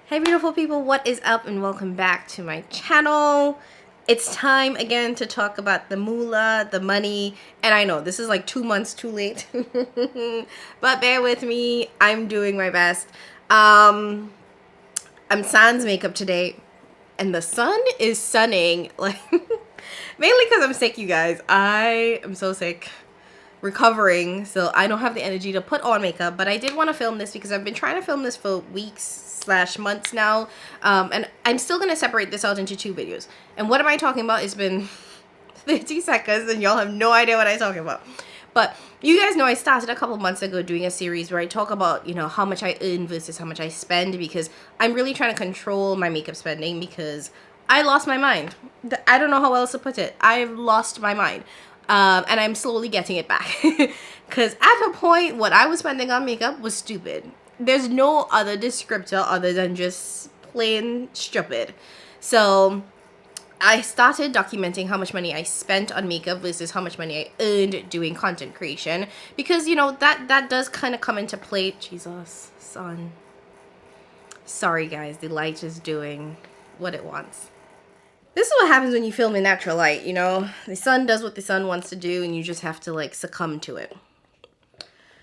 Hey beautiful people, what is up and welcome back to my channel. It's time again to talk about the moolah, the money, and I know this is like 2 months too late, but bear with me, I'm doing my best. I'm sans makeup today and the sun is sunning, like mainly because I'm sick, you guys. I am so sick, recovering, so I don't have the energy to put on makeup, but I did want to film this because I've been trying to film this for weeks slash months now, and I'm still gonna separate this out into 2 videos. And what am I talking about? It's been 30 seconds and y'all have no idea what I'm talking about. But you guys know I started a couple months ago doing a series where I talk about, you know, how much I earn versus how much I spend, because I'm really trying to control my makeup spending because I lost my mind. I don't know how else to put it. I've lost my mind. And I'm slowly getting it back. Because at a point, what I was spending on makeup was stupid. There's no other descriptor other than just plain stupid. So I started documenting how much money I spent on makeup versus how much money I earned doing content creation. Because, you know, that does kind of come into play. Jesus, sun. Sorry guys, the light is doing what it wants. This is what happens when you film in natural light, you know? The sun does what the sun wants to do and you just have to like succumb to it.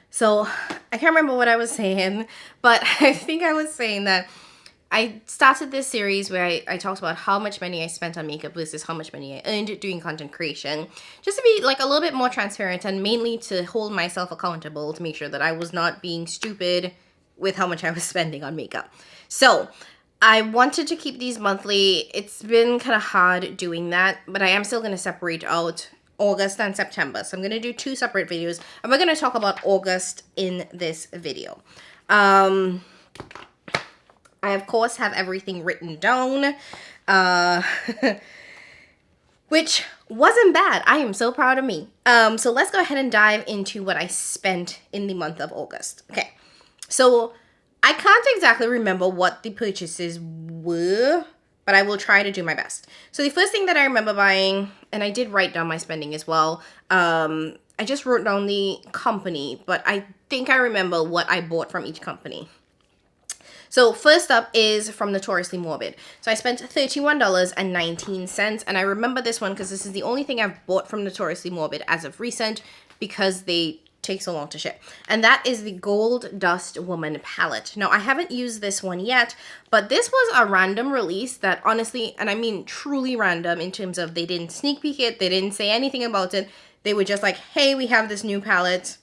So I can't remember what I was saying, but I think I was saying that I started this series where I talked about how much money I spent on makeup versus how much money I earned doing content creation, just to be like a little bit more transparent and mainly to hold myself accountable to make sure that I was not being stupid with how much I was spending on makeup. So I wanted to keep these monthly. It's been kind of hard doing that, but I am still going to separate out August and September. So I'm going to do 2 separate videos, and we're going to talk about August in this video. I, of course, have everything written down, which wasn't bad. I am so proud of me. So let's go ahead and dive into what I spent in the month of August. Okay, so I can't exactly remember what the purchases were, but I will try to do my best. So the first thing that I remember buying, and I did write down my spending as well, I just wrote down the company, but I think I remember what I bought from each company. So first up is from Notoriously Morbid. So I spent $31.19, and I remember this one because this is the only thing I've bought from Notoriously Morbid as of recent because they take so long to ship. And that is the Gold Dust Woman palette. Now, I haven't used this one yet, but this was a random release that honestly, and I mean truly random in terms of they didn't sneak peek it, they didn't say anything about it. They were just like, hey, we have this new palette.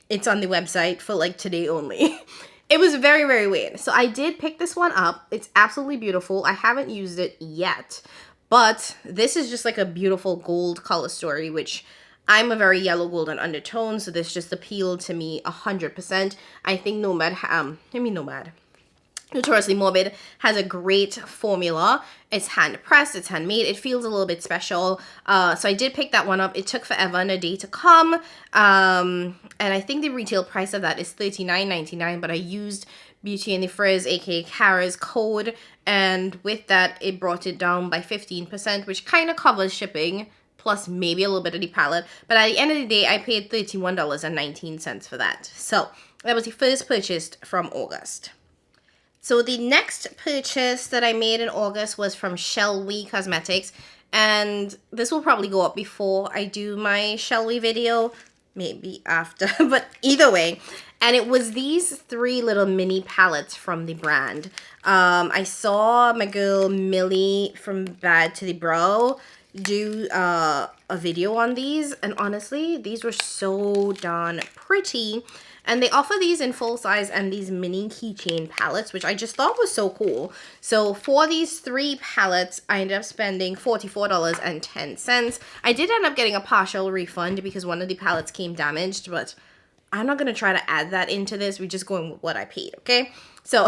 It's on the website for like today only. It was very, very weird. So I did pick this one up. It's absolutely beautiful. I haven't used it yet, but this is just like a beautiful gold color story, which I'm a very yellow golden undertone, so this just appealed to me 100%. I think Notoriously Morbid has a great formula. It's hand pressed, it's handmade, it feels a little bit special. So I did pick that one up. It took forever and a day to come. And I think the retail price of that is $39.99, but I used Beauty and the Frizz, aka Kara's code, and with that it brought it down by 15%, which kind of covers shipping, plus maybe a little bit of the palette. But at the end of the day, I paid $31.19 for that. So that was the first purchase from August. So the next purchase that I made in August was from Shall We Cosmetics. And this will probably go up before I do my Shall We video, maybe after, but either way. And it was these 3 little mini palettes from the brand. I saw my girl Millie from Bad to the Brow do a video on these, and honestly these were so darn pretty, and they offer these in full size and these mini keychain palettes, which I just thought was so cool. So for these 3 palettes I ended up spending $44.10. I did end up getting a partial refund because one of the palettes came damaged, but I'm not gonna try to add that into this. We're just going with what I paid, okay? So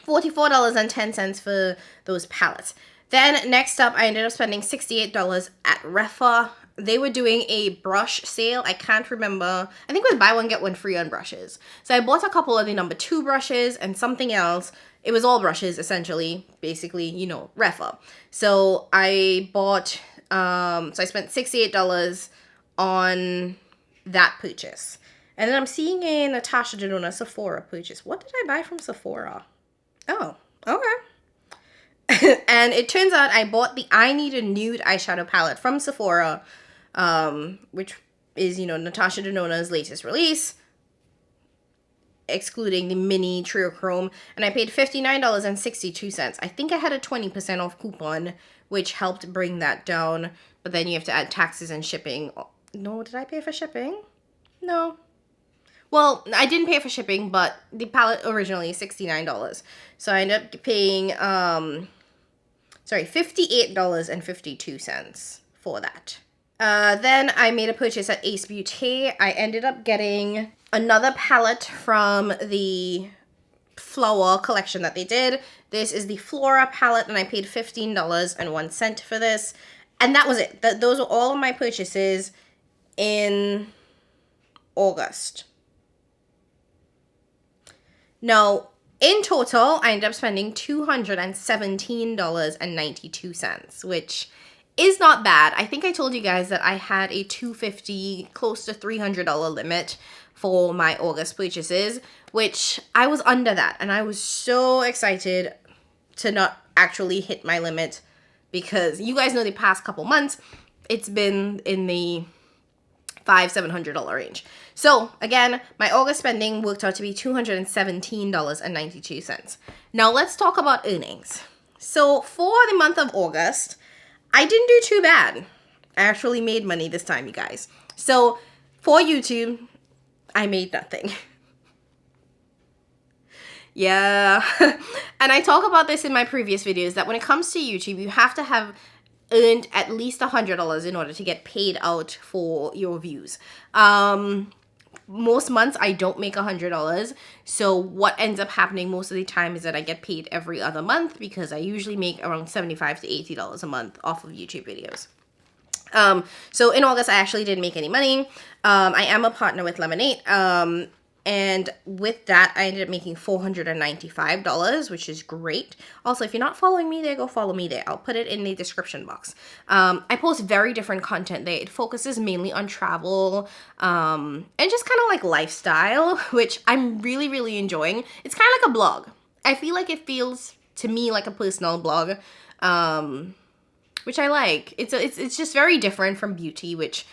$44.10 for those palettes. Then next up, I ended up spending $68 at Refa. They were doing a brush sale. I can't remember. I think it was buy one, get one free on brushes. So I bought a couple of the number 2 brushes and something else. It was all brushes, essentially, basically, you know, Refa. So I bought, so I spent $68 on that purchase. And then I'm seeing a Natasha Denona Sephora purchase. What did I buy from Sephora? Oh, And it turns out I bought the I Need a Nude eyeshadow palette from Sephora, which is, you know, Natasha Denona's latest release, excluding the mini trio chrome, and I paid $59.62. I think I had a 20% off coupon, which helped bring that down, but then you have to add taxes and shipping. No, did I pay for shipping? No. Well, I didn't pay for shipping, but the palette originally is $69. So I ended up paying $58.52 for that. Then I made a purchase at Ace Beauty. I ended up getting another palette from the flower collection that they did. This is the Flora palette, and I paid $15.01 for this. And that was it. Those were all of my purchases in August. Now, in total, I ended up spending $217.92, which is not bad. I think I told you guys that I had a $250, close to $300 limit for my August purchases, which I was under that. And I was so excited to not actually hit my limit, because you guys know the past couple months, it's been in the $500-700 range. So again, my August spending worked out to be $217.92. Now let's talk about earnings. So for the month of August, I didn't do too bad. I actually made money this time, you guys. So for YouTube, I made nothing. Yeah. And I talk about this in my previous videos, that when it comes to YouTube, you have to have earned at least $100 in order to get paid out for your views. Most months I don't make $100, so what ends up happening most of the time is that I get paid every other month, because I usually make around $75 to $80 a month off of YouTube videos. So in August, I actually didn't make any money. I am a partner with Lemonade, and with that, I ended up making $495, which is great. Also, if you're not following me there, go follow me there. I'll put it in the description box. I post very different content there. It focuses mainly on travel, and just kind of like lifestyle, which I'm really, really enjoying. It's kind of like a blog. I feel like it feels to me like a personal blog, which I like. It's just very different from beauty, which,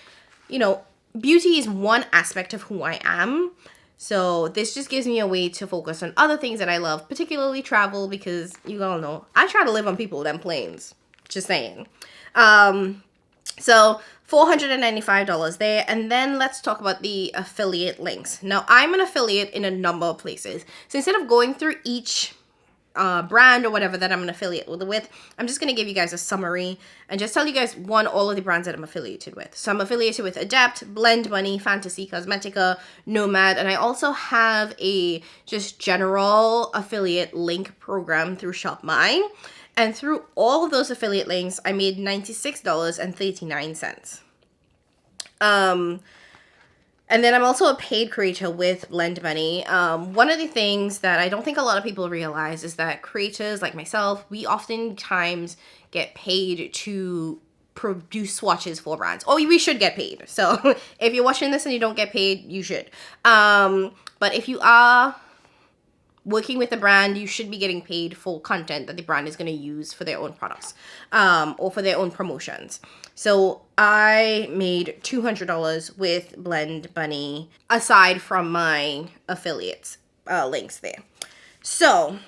you know, beauty is one aspect of who I am. So this just gives me a way to focus on other things that I love, particularly travel, because you all know I try to live on people them planes. Just saying. So $495 there. And then let's talk about the affiliate links. Now, I'm an affiliate in a number of places. So instead of going through each brand or whatever that I'm an affiliate with, I'm just going to give you guys a summary and just tell you guys all of the brands that I'm affiliated with. So I'm affiliated with Adept, Blend Money, Fantasy Cosmetica, Nomad, and I also have a just general affiliate link program through Shop Mine. And through all of those affiliate links, I made $96.39. And then I'm also a paid creator with Blend Money. One of the things that I don't think a lot of people realize is that creators like myself, we oftentimes get paid to produce swatches for brands. Or we should get paid. So if you're watching this and you don't get paid, you should. But if you are working with a brand, you should be getting paid for content that the brand is going to use for their own products, or for their own promotions. So I made $200 with Blend Bunny, aside from my affiliates links there. So,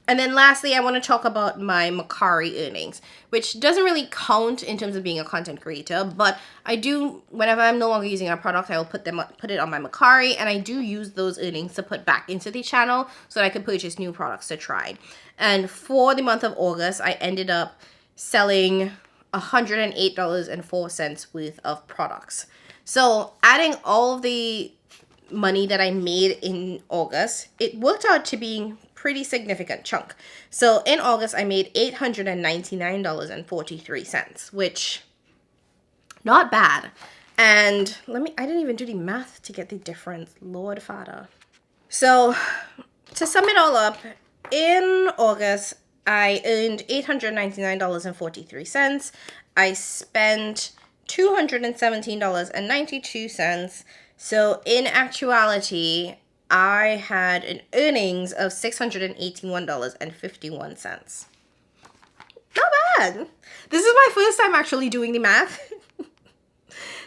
and then lastly, I want to talk about my Mercari earnings, which doesn't really count in terms of being a content creator, but I do, whenever I'm no longer using a product, I will put it on my Mercari, and I do use those earnings to put back into the channel so that I could purchase new products to try. And for the month of August, I ended up selling $108.04 worth of products. So adding all of the money that I made in August, it worked out to be pretty significant chunk. So in August, I made $899.43, which not bad. And I didn't even do the math to get the difference. Lord Father. So to sum it all up, in August, I earned $899.43. I spent $217.92. So in actuality, I had an earnings of $681.51. Not bad. This is my first time actually doing the math.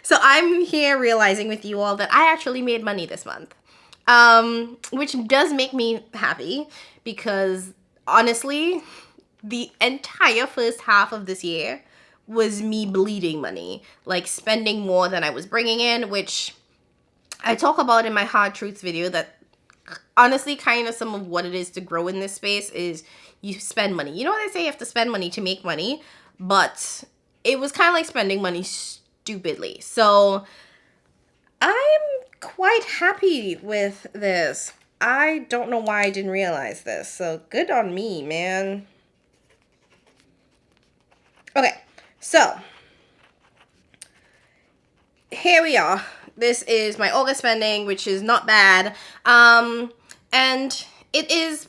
So I'm here realizing with you all that I actually made money this month. Which does make me happy because honestly, the entire first half of this year was me bleeding money, like spending more than I was bringing in, which I talk about in my hard truths video. That honestly, kind of some of what it is to grow in this space is you spend money. You know what they say, you have to spend money to make money, but it was kind of like spending money stupidly. So I'm quite happy with this. I don't know why I didn't realize this, so good on me, man. Okay, so here we are. This is my August spending, which is not bad. And it is,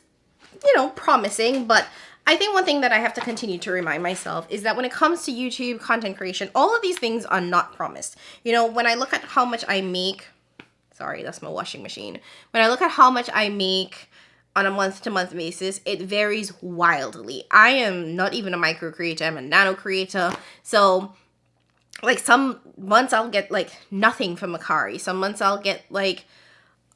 you know, promising, but I think one thing that I have to continue to remind myself is that when it comes to YouTube content creation, all of these things are not promised. You know, when I look at how much I make, sorry, that's my washing machine. When I look at how much I make on a month-to-month basis, it varies wildly. I am not even a micro creator, I'm a nano creator. So like some months I'll get like nothing from Macari. Some months I'll get like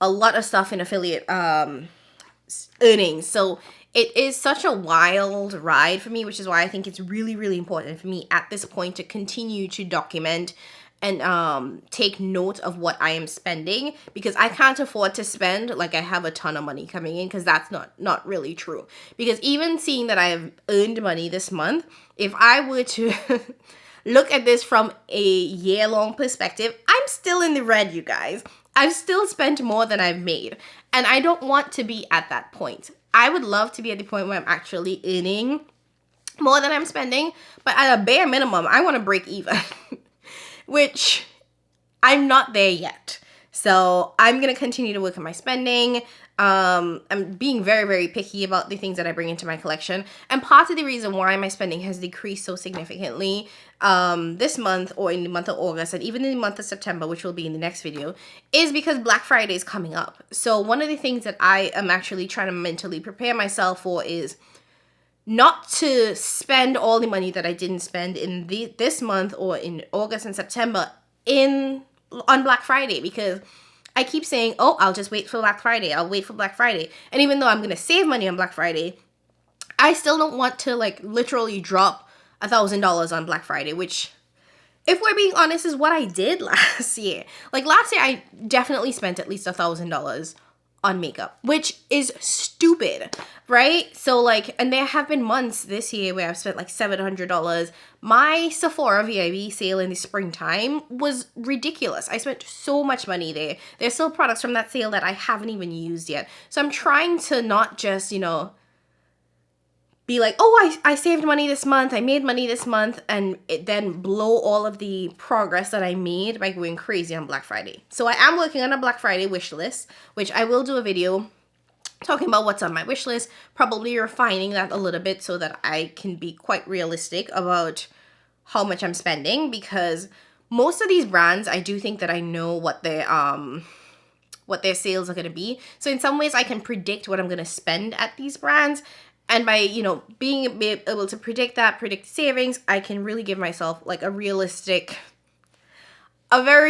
a lot of stuff in affiliate earnings. So it is such a wild ride for me, which is why I think it's really, really important for me at this point to continue to document and take note of what I am spending, because I can't afford to spend like I have a ton of money coming in, because that's not really true. Because even seeing that I have earned money this month, if I were to look at this from a year-long perspective, I'm still in the red, you guys. I've still spent more than I've made, and I don't want to be at that point. I would love to be at the point where I'm actually earning more than I'm spending, but at a bare minimum, I want to break even. Which I'm not there yet. So I'm going to continue to work on my spending. I'm being very, very picky about the things that I bring into my collection. And part of the reason why my spending has decreased so significantly this month, or in the month of August, and even in the month of September, which will be in the next video, is because Black Friday is coming up. So one of the things that I am actually trying to mentally prepare myself for is not to spend all the money that I didn't spend in this month or in August and September on Black Friday, because I keep saying, oh, I'll just wait for Black Friday. I'll wait for Black Friday. And even though I'm going to save money on Black Friday, I still don't want to like literally drop $1,000 on Black Friday, which, if we're being honest, is what I did last year. Like last year, I definitely spent at least $1,000 on makeup, which is stupid, right? So like, and there have been months this year where I've spent like $700. My Sephora VIB sale in the springtime was ridiculous. I spent so much money there. There's still products from that sale that I haven't even used yet. So I'm trying to not just, you know, be like, oh, I saved money this month, I made money this month, and it then blow all of the progress that I made by going crazy on Black Friday. So I am working on a Black Friday wish list, which I will do a video talking about what's on my wish list, probably refining that a little bit so that I can be quite realistic about how much I'm spending, because most of these brands, I do think that I know what their sales are going to be. So in some ways I can predict what I'm going to spend at these brands. And by, you know, being able to predict savings, I can really give myself like a very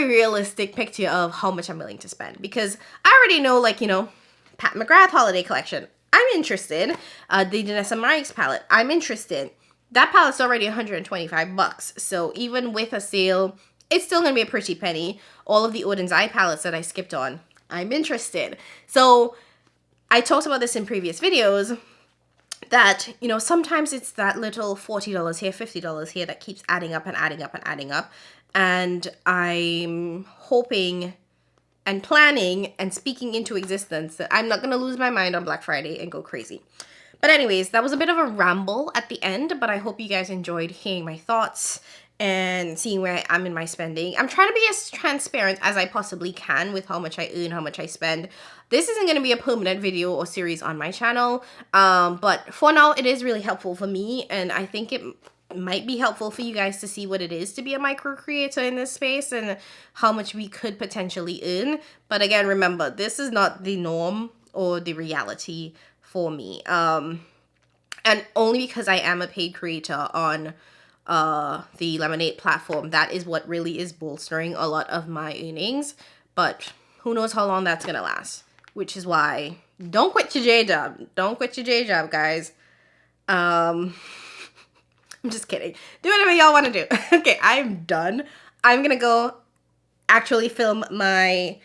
realistic picture of how much I'm willing to spend. Because I already know, like, you know, Pat McGrath holiday collection, I'm interested. The Danessa Myricks palette, I'm interested. That palette's already $125. So even with a sale, it's still going to be a pretty penny. All of the Odin's Eye palettes that I skipped on, I'm interested. So I talked about this in previous videos, that, you know, sometimes it's that little $40 here, $50 here that keeps adding up and adding up and adding up. And I'm hoping and planning and speaking into existence that I'm not going to lose my mind on Black Friday and go crazy. But anyways, that was a bit of a ramble at the end, but I hope you guys enjoyed hearing my thoughts and seeing where I am in my spending. I'm trying to be as transparent as I possibly can with how much I earn, how much I spend. This isn't going to be a permanent video or series on my channel, but for now, it is really helpful for me, and I think it might be helpful for you guys to see what it is to be a micro creator in this space and how much we could potentially earn. But again, remember, this is not the norm or the reality for me. And only because I am a paid creator on the Lemonade platform, that is what really is bolstering a lot of my earnings. But who knows how long that's gonna last, which is why don't quit your J job. Don't quit your J job, guys. I'm just kidding. Do whatever y'all want to do. Okay, I'm done. I'm gonna go actually film my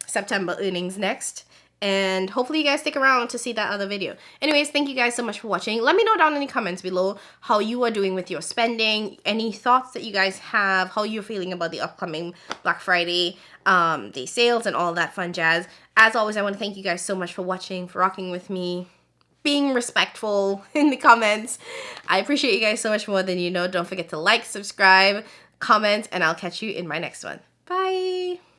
September earnings next. And hopefully you guys stick around to see that other video. Anyways, thank you guys so much for watching. Let me know down in the comments below how you are doing with your spending, any thoughts that you guys have, how you're feeling about the upcoming Black Friday day sales and all that fun jazz. As always, I want to thank you guys so much for watching, for rocking with me, being respectful in the comments. I appreciate you guys so much more than you know. Don't forget to like, subscribe, comment, and I'll catch you in my next one. Bye!